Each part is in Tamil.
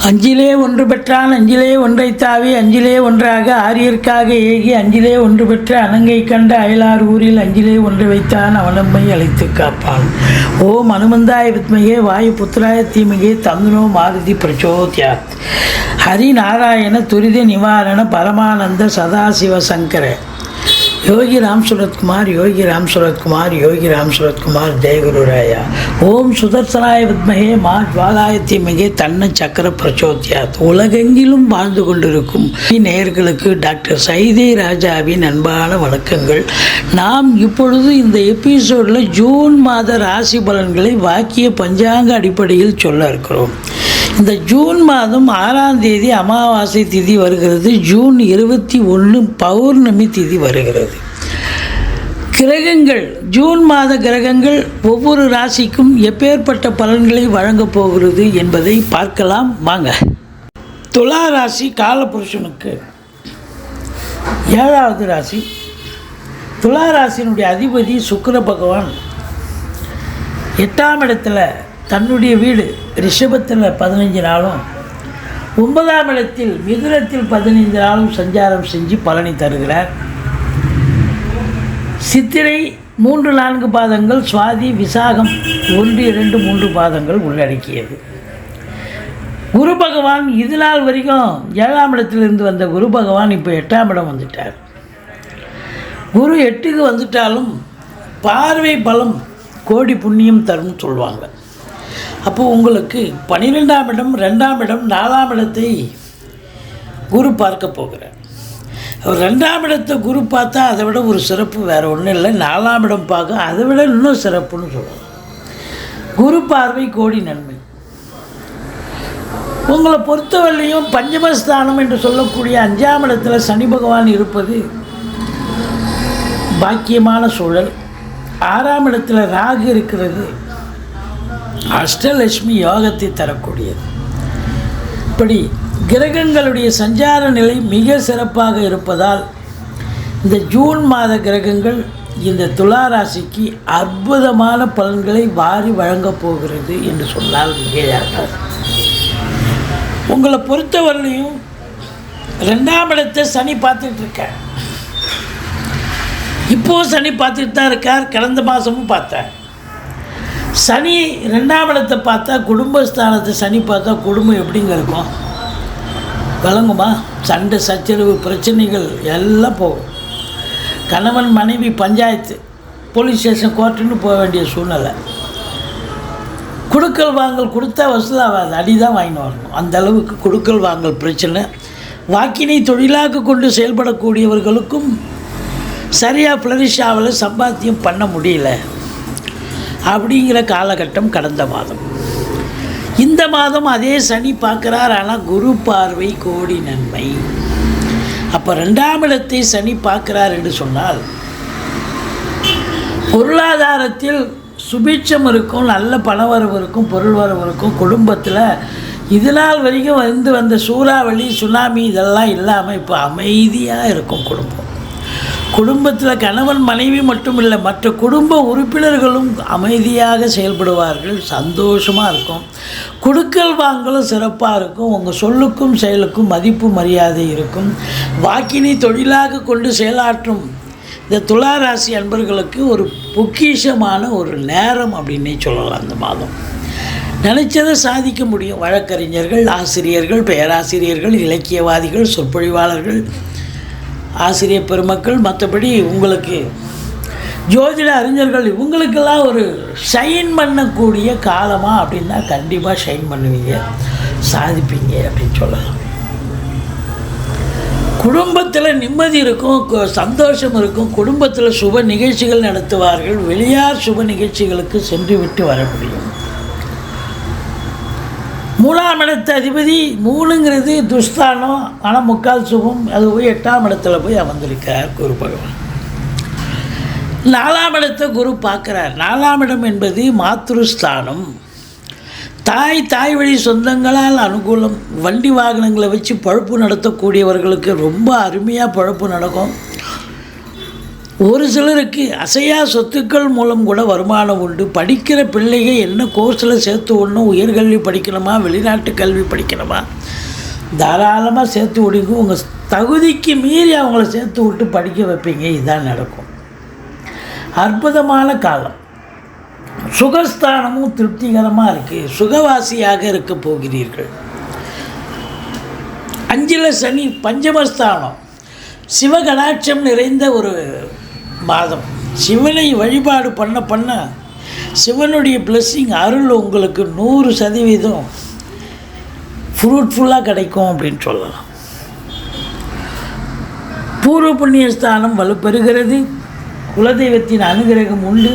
அஞ்சிலே ஒன்று பெற்றான் அஞ்சிலே ஒன்றை தாவி அஞ்சிலே ஒன்றாக ஆரியர்க்காக ஏகி அஞ்சிலே ஒன்று பெற்ற அணங்கை கண்ட அயலார் ஊரில் அஞ்சிலே ஒன்று வைத்தான் அவனம்மை அழைத்து காப்பான். ஓம் அனுமந்தாய வித்மகே வாயு புத்திராய தீமகே தந்துனோ மாருதி பிரச்சோத்யாத். ஹரி நாராயண துரித நிவாரண பரமானந்த சதாசிவ சங்கர யோகி ராம் சுரத்குமார் யோகி ராம் சுரத்குமார் யோகி ராம் சுரத்குமார் ஜெயகுருராயா. ஓம் சுதர்சனாய வித்மகே மா ஜுவாலாய தீமகே தன்ன சக்கர பிரச்சோத்யாத். உலகெங்கிலும் வாழ்ந்து கொண்டிருக்கும் நேயர்களுக்கு டாக்டர் சைதை ராஜாவின் அன்பான வணக்கங்கள். நாம் இப்பொழுது இந்த எபிசோடில் ஜூன் மாத ராசி பலன்களை வாக்கிய பஞ்சாங்க அடிப்படையில் சொல்ல இருக்கிறோம். இந்த ஜூன் மாதம் 6ஆம் தேதி அமாவாசை திதி வருகிறது. ஜூன் 21 பௌர்ணமி திதி வருகிறது. கிரகங்கள், ஜூன் மாத கிரகங்கள் ஒவ்வொரு ராசிக்கும் எப்பேற்பட்ட பலன்களை வழங்கப் போகிறது என்பதை பார்க்கலாம் வாங்க. துலா ராசி காலபுருஷனுக்கு 7வது ராசி. துலா ராசியினுடைய அதிபதி சுக்கிர பகவான் 8ஆம் இடத்துல தன்னுடைய வீடு ரிஷபத்தில் 15 நாளும் 9ஆம் இடத்தில் மிதுனத்தில் 15 நாளும் சஞ்சாரம் செஞ்சு பலனை தருகிறார். சித்திரை 3-4 பாதங்கள், சுவாதி விசாகம் 1-2-3 பாதங்கள் உள்ளடக்கியது. குரு பகவான் இது நாள் வரைக்கும் 7ஆம் இடத்திலிருந்து வந்த குரு பகவான் இப்போ 8ஆம் இடம் வந்துட்டார். குரு 8க்கு வந்துட்டாலும் பார்வை பலம் கோடி புண்ணியம் தரும்னு சொல்லுவாங்க. அப்போது உங்களுக்கு 12ஆம் இடம், 2ஆம் இடம், 4ஆம் இடத்தை குரு பார்க்க போகிறார். 2ஆம் இடத்தை குரு பார்த்தா அதை விட ஒரு சிறப்பு வேறு ஒன்றும் இல்லை. 4ஆம் இடம் பார்க்க அதை விட இன்னும் சிறப்புன்னு சொல்லலாம். குரு பார்வை கோடி நன்மை. உங்களை பொறுத்தவரையிலையும் பஞ்சமஸ்தானம் என்று சொல்லக்கூடிய 5ஆம் இடத்துல சனி பகவான் இருப்பது பாக்கியமான சூழல். 6ஆம் இடத்துல ராகு இருக்கிறது அஷ்டலட்சுமி யோகத்தை தரக்கூடியது. இப்படி கிரகங்களுடைய சஞ்சார நிலை மிக சிறப்பாக இருப்பதால் இந்த ஜூன் மாத கிரகங்கள் இந்த துலா ராசிக்கு அற்புதமான பலன்களை வாரி வழங்கப் போகிறது என்று சொன்னால் மிகையாகாது. உங்களை பொறுத்தவரையிலையும் 2ஆம் இடத்தை சனி பார்த்துட்ருக்கார். இப்போது சனி பார்த்துட்டு தான் இருக்கார். கடந்த மாதமும் பார்த்தார். சனி 2ஆம் இடத்தை பார்த்தா, குடும்பஸ்தானத்தை சனி பார்த்தா குடும்பம் எப்படிங்க இருக்கும்? விளங்குமா? சண்டை சச்சரவு பிரச்சனைகள் எல்லாம் போகும். கணவன் மனைவி பஞ்சாயத்து, போலீஸ் ஸ்டேஷன், கோர்ட்டுன்னு போக வேண்டிய சூழ்நிலை. கொடுக்கல் வாங்கல் கொடுத்தா வசூலாகாது, அடி தான் வாங்கின்னு வரணும். அந்த அளவுக்கு கொடுக்கல் வாங்கல் பிரச்சனை. வாக்கினை தொழிலாக கொண்டு செயல்படக்கூடியவர்களுக்கும் சரியாக ஃப்ளரிஷ் ஆகலை, சம்பாத்தியம் பண்ண முடியல அப்படிங்கிற காலகட்டம் கடந்த மாதம். இந்த மாதம் அதே சனி பார்க்குறார். ஆனால் குரு பார்வை கோடி நன்மை. அப்போ 2ஆம் இடத்தை சனி பார்க்குறார் என்று சொன்னால் பொருளாதாரத்தில் சுபிட்சம் இருக்கும், நல்ல பணவரவு இருக்கும், பொருள் வரவு இருக்கும். குடும்பத்தில் இது நாள் வரைக்கும் வந்த சூறாவளி, சுனாமி இதெல்லாம் இல்லாமல் இப்போ அமைதியாக இருக்கும் குடும்பம். குடும்பத்தில் கணவன் மனைவி மட்டும் இல்லை, மற்ற குடும்ப உறுப்பினர்களும் அமைதியாக செயல்படுவார்கள். சந்தோஷமாக இருக்கும். கொடுக்கல் வாங்கலும் சிறப்பாக இருக்கும். உங்கள் சொல்லுக்கும் செயலுக்கும் மதிப்பு மரியாதை இருக்கும். வாக்கினை தொழிலாக கொண்டு செயலாற்றும் இந்த துலா ராசி அன்பர்களுக்கு ஒரு பொக்கிஷமான ஒரு நேரம் அப்படின்னே சொல்லலாம். அந்த மாதம் நினைச்சதை சாதிக்க முடியும். வழக்கறிஞர்கள், ஆசிரியர்கள், பேராசிரியர்கள், இலக்கியவாதிகள், சொற்பொழிவாளர்கள், ஆசிரியர் பெருமக்கள், மற்றபடி உங்களுக்கு ஜோதிட அறிஞர்கள், இவங்களுக்கெல்லாம் ஒரு ஷைன் பண்ணக்கூடிய காலமாக அப்படின்னா கண்டிப்பாக ஷைன் பண்ணுவீங்க, சாதிப்பீங்க அப்படின்னு சொல்லலாம். குடும்பத்தில் நிம்மதி இருக்கும், சந்தோஷம் இருக்கும். குடும்பத்தில் சுப நிகழ்ச்சிகள் நடத்துவார்கள். வெளியார் சுப நிகழ்ச்சிகளுக்கு சென்று விட்டு வர முடியும். 3ஆம் இடத்து அதிபதி 3ங்கிறது துஸ்தானம், ஆனால் முக்கால் சுபம். அது போய் 8ஆம் இடத்துல போய் அமர்ந்திருக்கார் குரு பகவான். 4ஆம் இடத்தை குரு பார்க்குறார். 4ஆம் இடம் என்பது மாத்ருஸ்தானம். தாய் வழி சொந்தங்களால் அனுகூலம். வண்டி வாகனங்களை வச்சு பழப்பு நடத்தக்கூடியவர்களுக்கு ரொம்ப அருமையாக பழப்பு நடக்கும். ஒரு சிலருக்கு அசையா சொத்துக்கள் மூலம் கூட வருமானம் உண்டு. படிக்கிற பிள்ளைங்க என்ன கோர்ஸில் சேர்த்து ஒன்றும் உயர்கல்வி படிக்கணுமா, வெளிநாட்டு கல்வி படிக்கணுமா, தாராளமாக சேர்த்து விடுங்க. உங்கள் தகுதிக்கு மீறி அவங்கள சேர்த்து விட்டு படிக்க வைப்பீங்க. இதுதான் நடக்கும். அற்புதமான காலம். சுகஸ்தானமும் திருப்திகரமாக இருக்குது. சுகவாசியாக இருக்க போகிறீர்கள். 5ல் சனி, பஞ்சமஸ்தானம். சிவகடாட்சம் நிறைந்த ஒரு மாதம். சிவனை வழிபாடு பண்ண பண்ண சிவனுடைய பிளெஸ்ஸிங், அருள் உங்களுக்கு 100% ஃப்ரூட்ஃபுல்லாக கிடைக்கும் அப்படின்னு சொல்லலாம். பூர்வ புண்ணியஸ்தானம் வலுப்பெறுகிறது. குலதெய்வத்தின் அனுகிரகம் உண்டு.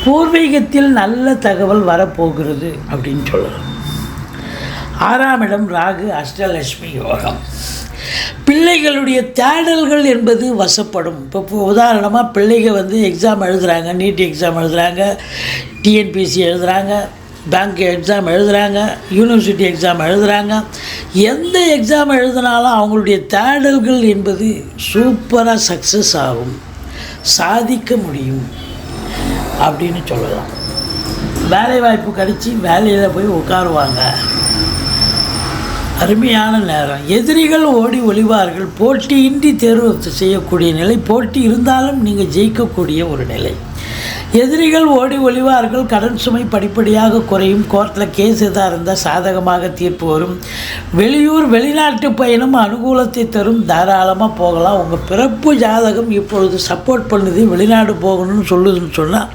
பூர்வீகத்தில் நல்ல தகவல் வரப்போகிறது அப்படின்னு சொல்லலாம். 6ஆம் இடம் ராகு, அஷ்டலட்சுமி யோகம். பிள்ளைகளுடைய தேடல்கள் என்பது வசப்படும். இப்போ உதாரணமாக பிள்ளைகள் எக்ஸாம் எழுதுகிறாங்க, நீட் எக்ஸாம் எழுதுகிறாங்க, டிஎன்பிஎஸ்சி எழுதுகிறாங்க, பேங்க் எக்ஸாம் எழுதுகிறாங்க, யூனிவர்சிட்டி எக்ஸாம் எழுதுகிறாங்க. எந்த எக்ஸாம் எழுதினாலும் அவங்களுடைய தேடல்கள் என்பது சூப்பராக சக்ஸஸ் ஆகும், சாதிக்க முடியும் அப்படின்னு சொல்லலாம். வேலை வாய்ப்பு கிடைச்சி வேலையில் போய் உட்காருவாங்க. அருமையான நேரம். எதிரிகள் ஓடி ஒளிவார்கள். போட்டியின்றி தேர்வு செய்யக்கூடிய நிலை. போட்டி இருந்தாலும் நீங்கள் ஜெயிக்கக்கூடிய ஒரு நிலை. எதிரிகள் ஓடி ஒளிவார்கள். கடன் சுமை படிப்படியாக குறையும். கோர்ட்டில் கேஸ் எதாக இருந்தால் சாதகமாக தீர்ப்பு வரும். வெளியூர் வெளிநாட்டு பயணம் அனுகூலத்தை தரும். தாராளமாக போகலாம். உங்கள் பிறப்பு ஜாதகம் இப்பொழுது சப்போர்ட் பண்ணுது, வெளிநாடு போகணும்னு சொல்லுதுன்னு சொன்னால்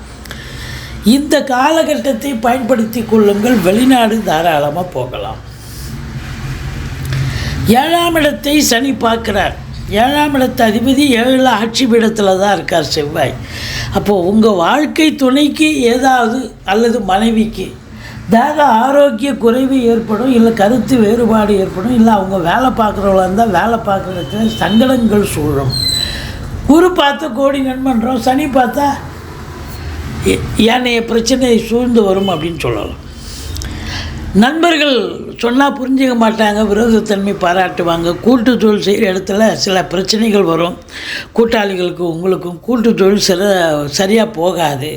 இந்த காலகட்டத்தை பயன்படுத்தி கொள்ளுங்கள். வெளிநாடு தாராளமாக போகலாம். 7ஆம் இடத்தை சனி பார்க்குறார். 7ஆம் இடத்து அதிபதி 7ல் ஆட்சி பீடத்தில் தான் இருக்கார் செவ்வாய். அப்போது உங்கள் வாழ்க்கை துணைக்கு ஏதாவது அல்லது மனைவிக்கு தேக ஆரோக்கிய குறைவு ஏற்படும், இல்லை கருத்து வேறுபாடு ஏற்படும், இல்லை அவங்க வேலை பார்க்குறவங்களா இருந்தால் வேலை பார்க்குற இடத்துல சங்கடங்கள் சூழும். குரு பார்த்தா கோடி நண்பன்றோம், சனி பார்த்தா ஏனைய பிரச்சனை சூழ்ந்து வரும் அப்படின்னு சொல்லலாம். நண்பர்கள் சொன்னால் புரிஞ்சிக்க மாட்டாங்க, விரோதத்தன்மை பாராட்டுவாங்க. கூட்டு தொழில் செய்கிற இடத்துல சில பிரச்சனைகள் வரும். கூட்டாளிகளுக்கு உங்களுக்கும் கூட்டு தொழில் சரியாக போகாது.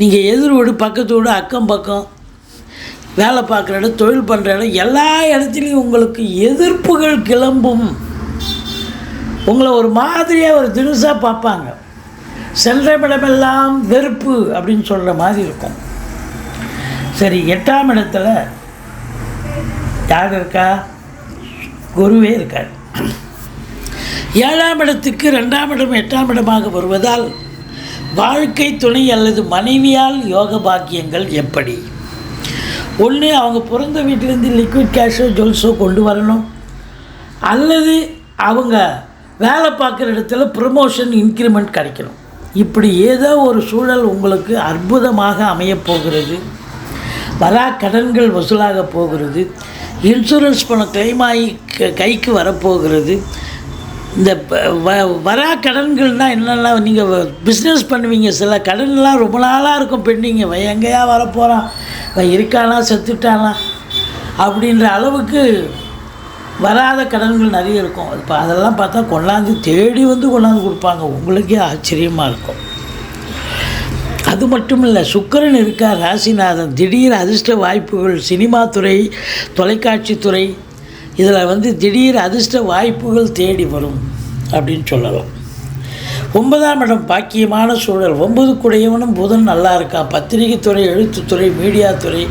நீங்கள் எதிர் வீடு, பக்கத்து வீடு, அக்கம் பக்கம், வேலை பார்க்குற இடம், தொழில் பண்ணுற இடம், எல்லா இடத்துலையும் உங்களுக்கு எதிர்ப்புகள் கிளம்பும். உங்களை ஒரு மாதிரியாக ஒரு தினுசாக பார்ப்பாங்க. சென்ற இடமெல்லாம் வெறுப்பு அப்படின்னு சொல்கிற மாதிரி இருக்கும். சரி, 8ஆம் இடத்துல யார் இருக்கா? குருவே இருக்கார். 7ஆம் இடத்துக்கு 2ஆம் இடம் 8ஆம் இடமாக வருவதால் வாழ்க்கை துணை அல்லது மனைவியால் யோக பாக்கியங்கள் எப்படி? ஒன்று, அவங்க பிறந்த வீட்டிலேருந்து லிக்விட் கேஷோ ஜுவல்ஸோ கொண்டு வரணும், அல்லது அவங்க வேலை பார்க்குற இடத்துல ப்ரமோஷன் இன்க்ரிமெண்ட் கிடைக்கணும். இப்படி ஏதோ ஒரு சூழல் உங்களுக்கு அற்புதமாக அமையப்போகிறது. வரா கடன்கள் வசூலாக போகிறது. இன்சூரன்ஸ் பணம் கிளைம் ஆகி கைக்கு வரப்போகிறது. இந்த வரா கடன்கள்னால் என்னென்னா, நீங்கள் பிஸ்னஸ் பண்ணுவீங்க, சில கடன்லாம் ரொம்ப நாளாக இருக்கும் பெண்டிங்க. எங்கேயா வரப்போகிறான், இருக்கானா செத்துட்டானா அப்படின்ற அளவுக்கு வராத கடன்கள் நிறைய இருக்கும். இப்போ அதெல்லாம் பார்த்தா கொண்டாந்து தேடி கொண்டாந்து கொடுப்பாங்க. உங்களுக்கே ஆச்சரியமாக இருக்கும். அது மட்டும் இல்லை, சுக்கிரன் இருக்கார், ராசிநாதன். திடீர் அதிர்ஷ்ட வாய்ப்புகள் சினிமா துறை, தொலைக்காட்சி துறை, இதில் திடீர் அதிர்ஷ்ட வாய்ப்புகள் தேடி வரும் அப்படின்னு சொல்லலாம். 9ஆம் இடம் பாக்கியமான சூழல். 9 குடையவனும் புதன் நல்லா இருக்கான். பத்திரிகை துறை, எழுத்துத்துறை, மீடியா துறை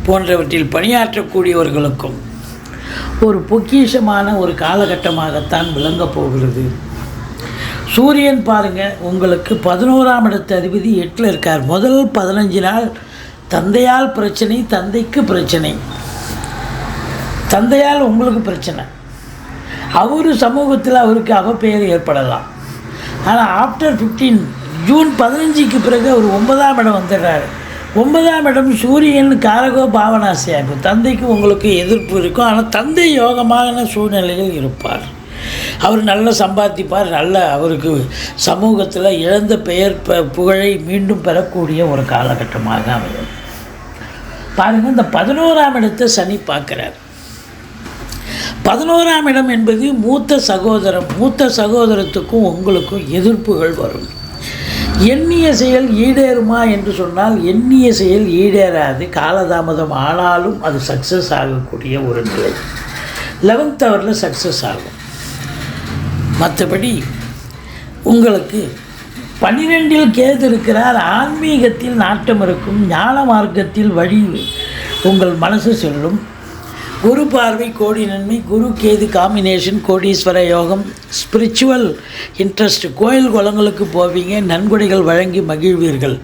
போன்றவற்றில் பணியாற்றக்கூடியவர்களுக்கும் ஒரு பொக்கிஷமான ஒரு காலகட்டமாகத்தான் விளங்கப் போகிறது. சூரியன் பாருங்கள், உங்களுக்கு 11ஆம் இடத்து அதிபதி 8ல் இருக்கார். முதல் 15 நாள் தந்தையால் பிரச்சனை, தந்தைக்கு பிரச்சனை, தந்தையால் உங்களுக்கு பிரச்சனை, அவர் சமூகத்தில் அவருக்கு அவப்பெயர் ஏற்படலாம். ஆனால் ஆஃப்டர் 15 ஜூன் 15க்கு பிறகு அவர் 9ஆம் இடம் வந்துடுறாரு. 9ஆம் இடம் சூரியன் காரகோ பாவனாசியாக இருக்கும். தந்தைக்கு உங்களுக்கு எதிர்ப்பு இருக்கும், ஆனால் தந்தை யோகமான சூழ்நிலையில் இருப்பார். அவர் நல்லா சம்பாதிப்பார். நல்ல அவருக்கு சமூகத்தில் இழந்த பெயர் புகழை மீண்டும் பெறக்கூடிய ஒரு காலகட்டமாக அமையும். பாருங்கள், இந்த 11ஆம் இடத்தை சனி பார்க்குறார். 11ஆம் இடம் என்பது மூத்த சகோதரம். மூத்த சகோதரத்துக்கும் உங்களுக்கும் எதிர்ப்புகள் வரும். எண்ணிய செயல் ஈடேறுமா என்று சொன்னால் எண்ணிய செயல் ஈடேறாது. காலதாமதம் ஆனாலும் அது சக்ஸஸ் ஆகக்கூடிய ஒரு நிலை. 11th ஹவரில் சக்ஸஸ் ஆகும். மற்றபடி உங்களுக்கு 12இல் கேது இருக்கிறார். ஆன்மீகத்தில் நாட்டம் இருக்கும். ஞான மார்க்கத்தில் வழி உங்கள் மனசு செல்லும். குரு பார்வை கோடி நன்மை. குரு கேது காம்பினேஷன் கோடீஸ்வர யோகம். Spiritual interest. கோயில் குளங்களுக்கு போவீங்க, நன்கொடைகள் வழங்கி மகிழ்வீர்கள்.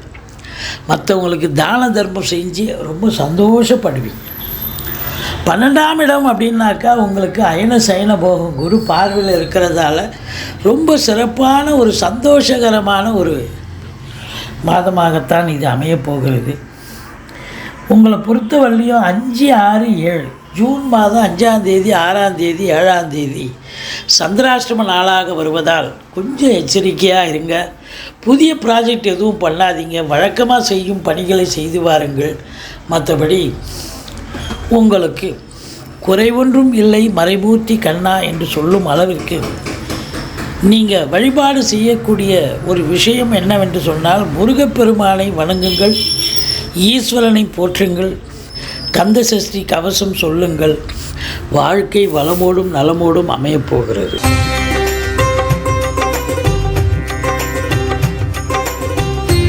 மற்றவங்களுக்கு தான தர்மம் செஞ்சு ரொம்ப சந்தோஷப்படுவீங்க. 12ஆம் இடம் அப்படின்னாக்கா உங்களுக்கு அயன சயன போகும். குரு பார்வையில் இருக்கிறதால ரொம்ப சிறப்பான ஒரு சந்தோஷகரமான ஒரு மாதமாகத்தான் இது அமையப்போகிறது. உங்களை பொறுத்தவரையிலையும் 5, 6, 7 ஜூன் மாதம் 5ஆம் தேதி, 6ஆம் தேதி, 7ஆம் தேதி சந்திராஷ்டம நாளாக வருவதால் கொஞ்சம் எச்சரிக்கையாக இருங்க. புதிய ப்ராஜெக்ட் எதுவும் பண்ணாதீங்க. வழக்கமாக செய்யும் பணிகளை செய்து வாருங்கள். மற்றபடி உங்களுக்கு குறைவொன்றும் இல்லை மறைமூர்த்தி கண்ணா என்று சொல்லும் அளவிற்கு நீங்கள் வழிபாடு செய்யக்கூடிய ஒரு விஷயம் என்னவென்று சொன்னால், முருகப்பெருமானை வணங்குங்கள், ஈஸ்வரனை போற்றுங்கள், கந்த சஷ்டி கவசம் சொல்லுங்கள். வாழ்க்கை வளமோடும் நலமோடும் அமையப்போகிறது.